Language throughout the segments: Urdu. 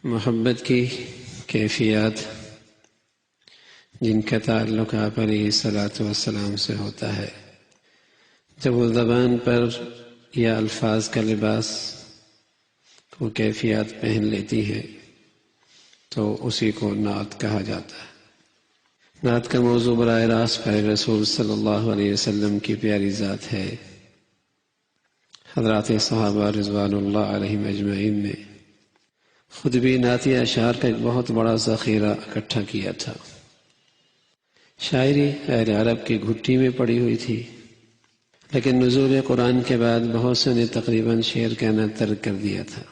محبت کی کیفیات جن کا تعلق آپ علیہ الصلاۃ والسلام سے ہوتا ہے، جب وہ زبان پر یا الفاظ کا لباس وہ کیفیات پہن لیتی ہیں تو اسی کو نعت کہا جاتا ہے۔ نعت کا موضوع براہ راست پیارے رسول صلی اللہ علیہ وسلم کی پیاری ذات ہے۔ حضرات صحابہ رضوان اللہ علیہم اجمعین نے خود بھی نعتی اشعار کا ایک بہت بڑا ذخیرہ اکٹھا کیا تھا۔ شاعری اہل عرب کی گھٹی میں پڑی ہوئی تھی، لیکن نزول قرآن کے بعد بہت سے نے تقریباً شعر کہنا ترک کر دیا تھا،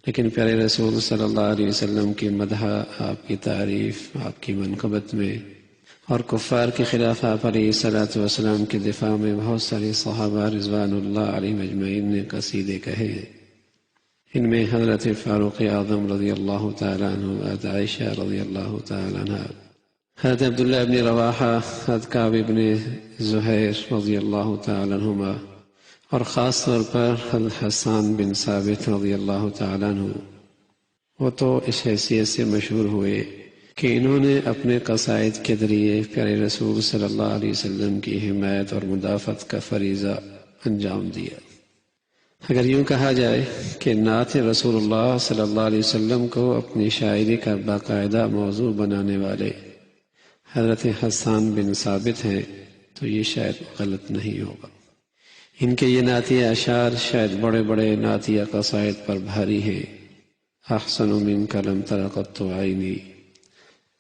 لیکن پیارے رسول صلی اللہ علیہ وسلم کی مدح، آپ کی تعریف، آپ کی منقبت میں اور کفار کے خلاف آپ علیہ الصلاۃ والسلام کے دفاع میں بہت سارے صحابہ رضوان اللہ علیہم اجمعین نے قصیدے کہے ہیں۔ ان میں حضرت فاروق اعظم رضی اللہ تعالیٰ عنہ، حضرت عائشہ رضی اللہ تعالیٰ عنہ، حضرت عبداللہ ابن رواحہ، حضرت کعب ابن زہیر رضی اللہ تعالیٰ عنہما، اور خاص طور پر حضرت حسان بن ثابت رضی اللہ تعالیٰ عنہ، وہ تو اس حیثیت سے مشہور ہوئے کہ انہوں نے اپنے قصائد کے ذریعے پیارے رسول صلی اللہ علیہ وسلم کی حمایت اور مدافعت کا فریضہ انجام دیا۔ اگر یوں کہا جائے کہ نعت رسول اللہ صلی اللہ علیہ وسلم کو اپنی شاعری کا باقاعدہ موضوع بنانے والے حضرت حسان بن ثابت ہیں تو یہ شاید غلط نہیں ہوگا۔ ان کے یہ نعتی اشعار شاید بڑے بڑے نعتی قصائد پر بھاری ہیں۔ احسن منک لم تر قط عینی،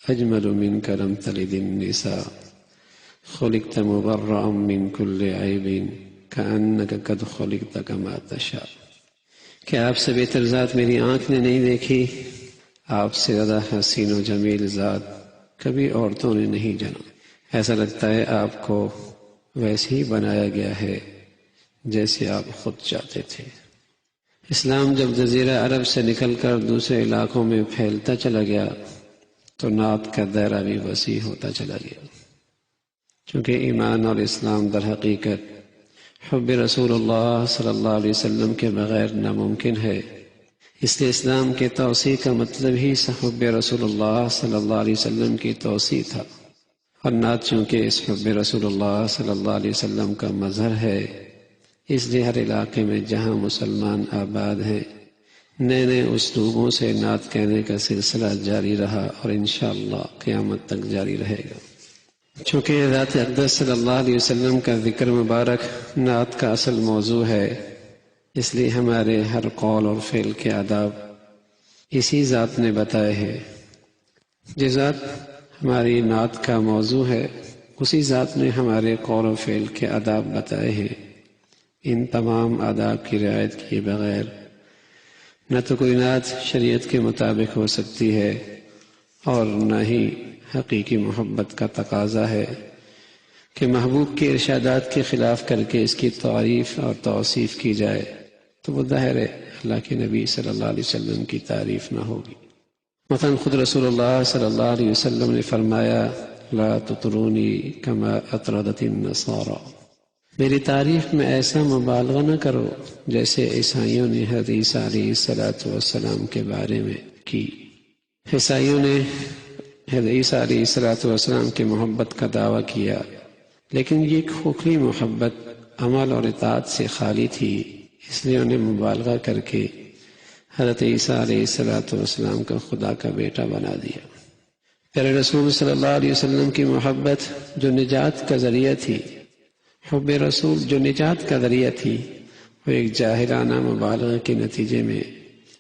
اجمل منک لم تلد النساء، خلقت مبرأ من کل عیب کأنک قد خلقت کما تشاء، کہ آپ سے بہتر ذات میری آنکھ نے نہیں دیکھی، آپ سے زیادہ حسین و جمیل ذات کبھی عورتوں نے نہیں جنا، ایسا لگتا ہے آپ کو ویسے ہی بنایا گیا ہے جیسے آپ خود چاہتے تھے۔ اسلام جب جزیرہ عرب سے نکل کر دوسرے علاقوں میں پھیلتا چلا گیا تو نعت کا دائرہ بھی وسیع ہوتا چلا گیا، چونکہ ایمان اور اسلام در حقیقت حب رسول اللہ صلی اللہ علیہ وسلم کے بغیر ناممکن ہے۔ اس لیے اسلام کے توسیع کا مطلب ہی حب رسول اللہ صلی اللہ علیہ وسلم کی توسیع تھا، اور نعت چونکہ اس حب رسول اللہ صلی اللہ علیہ وسلم کا مظہر ہے، اس لیے ہر علاقے میں جہاں مسلمان آباد ہیں نئے نئے اسلوبوں سے نعت کہنے کا سلسلہ جاری رہا اور انشاءاللہ قیامت تک جاری رہے گا۔ چونکہ ذات اقدس صلی اللہ علیہ وسلم کا ذکر مبارک نعت کا اصل موضوع ہے، اس لیے ہمارے ہر قول اور فعل کے آداب اسی ذات نے بتائے ہیں۔ جس ذات ہماری نعت کا موضوع ہے اسی ذات نے ہمارے قول و فعل کے آداب بتائے ہیں۔ ان تمام آداب کی رعایت کیے بغیر نہ تو کوئی نعت شریعت کے مطابق ہو سکتی ہے اور نہ ہی حقیقی محبت کا تقاضا ہے کہ محبوب کے ارشادات کے خلاف کر کے اس کی تعریف اور توصیف کی جائے تو وہ ظاہر ہے اللہ کے نبی صلی اللہ علیہ وسلم کی تعریف نہ ہوگی۔ مثلا خود رسول اللہ صلی اللہ علیہ وسلم نے فرمایا لا تطرونی کما اطردت النصارى، میری تعریف میں ایسا مبالغہ نہ کرو جیسے عیسائیوں نے حضرت عیسیٰ علیہ الصلاۃ والسلام کے بارے میں کی۔ عیسائیوں نے حضرت عیسیٰ علیہ الصلاۃ والسلام کی محبت کا دعویٰ کیا، لیکن یہ کھوکھلی محبت عمل اور اطاعت سے خالی تھی، اس لیے انہیں مبالغہ کر کے حضرت عیسیٰ علیہ الصلاۃ والسلام کا خدا کا بیٹا بنا دیا۔ پیارے رسول صلی اللہ علیہ وسلم کی محبت جو نجات کا ذریعہ تھی، حب رسول جو نجات کا ذریعہ تھی، وہ ایک جاہلانہ مبالغہ کے نتیجے میں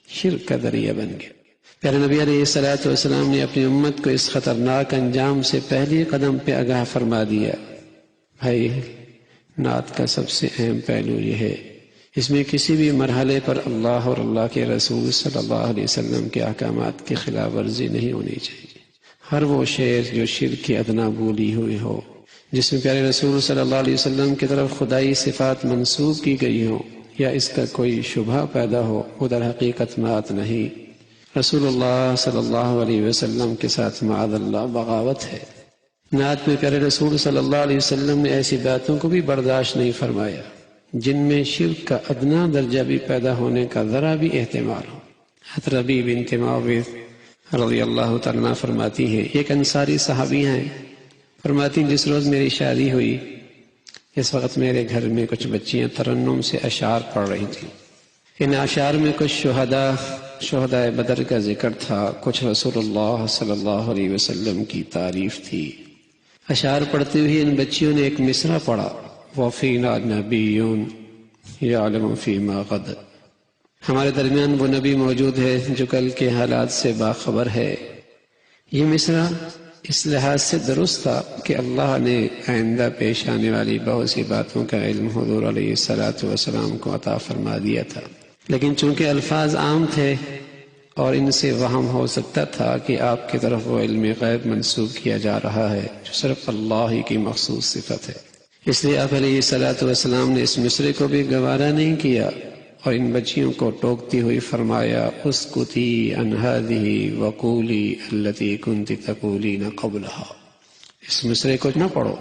شرک کا ذریعہ بن گیا۔ پیارے نبی علیہ الصلاۃ والسلام نے اپنی امت کو اس خطرناک انجام سے پہلے قدم پہ آگاہ فرما دیا۔ بھائی، نعت کا سب سے اہم پہلو یہ ہے اس میں کسی بھی مرحلے پر اللہ اور اللہ کے رسول صلی اللہ علیہ وسلم کے احکامات کی خلاف ورزی نہیں ہونی چاہیے۔ ہر وہ شعر جو شرک کی ادنا بولی ہوئی ہو، جس میں پیارے رسول صلی اللہ علیہ وسلم کی طرف خدائی صفات منسوب کی گئی ہوں یا اس کا کوئی شبہ پیدا ہو، وہ در حقیقت نعت نہیں، رسول اللہ صلی اللہ علیہ وسلم کے ساتھ معاذ اللہ بغاوت ہے۔ نعت میں پیارے رسول صلی اللہ علیہ وسلم نے ایسی باتوں کو بھی برداشت نہیں فرمایا جن میں شرک کا ادنا درجہ بھی پیدا ہونے کا ذرا بھی احتمال ہو۔ حضرت ربیع بنت معوذ رضی اللہ تعالیٰ عنہ فرماتی ہیں، ایک انصاری صحابی ہیں، فرماتی ہیں جس روز میری شادی ہوئی اس وقت میرے گھر میں کچھ بچیاں ترنم سے اشعار پڑھ رہی تھیں۔ ان اشعار میں کچھ شہداء بدر کا ذکر تھا، کچھ رسول اللہ صلی اللہ علیہ وسلم کی تعریف تھی۔ اشعار پڑھتے ہوئے ان بچیوں نے ایک مصرع پڑھا، وَفِينَا نَبِيٌّ يَعْلَمُ فِي مَا غَدَ، ہمارے درمیان وہ نبی موجود ہے جو کل کے حالات سے باخبر ہے۔ یہ مصرع اس لحاظ سے درست تھا کہ اللہ نے آئندہ پیش آنے والی بہت سی باتوں کا علم حضور علیہ السلام کو عطا فرما دیا تھا، لیکن چونکہ الفاظ عام تھے اور ان سے وہم ہو سکتا تھا کہ آپ کی طرف وہ علم غیب منسوب کیا جا رہا ہے جو صرف اللہ ہی کی مخصوص صفت ہے، اس لیے آپ علیہ السلام نے اس مصرع کو بھی گوارا نہیں کیا اور ان بچیوں کو ٹوکتی ہوئی فرمایا، اسکتی عن ہذہ وقولی التی کنت تقولین قبلہا، اس مصرع کو نہ پڑھو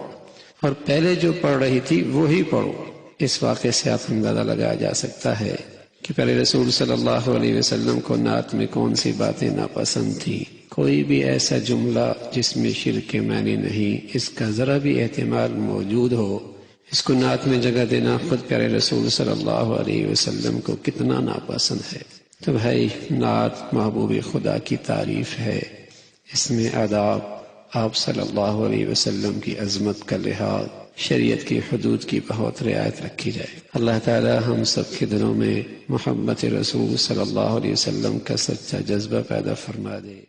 اور پہلے جو پڑھ رہی تھی وہی پڑھو۔ اس واقعے سے آپ اندازہ لگایا جا سکتا ہے کہ پہلے رسول صلی اللہ علیہ وسلم کو نعت میں کون سی باتیں ناپسند تھیں۔ کوئی بھی ایسا جملہ جس میں شرک کے معنی نہیں، اس کا ذرا بھی احتمال موجود ہو، اس کو نعت میں جگہ دینا خود پیارے رسول صلی اللہ علیہ وسلم کو کتنا ناپسند ہے۔ تو بھائی، نعت محبوب خدا کی تعریف ہے، اس میں آداب، آپ صلی اللہ علیہ وسلم کی عظمت کا لحاظ، شریعت کی حدود کی بہت رعایت رکھی جائے۔ اللہ تعالی ہم سب کے دلوں میں محبت رسول صلی اللہ علیہ وسلم کا سچا جذبہ پیدا فرما دے۔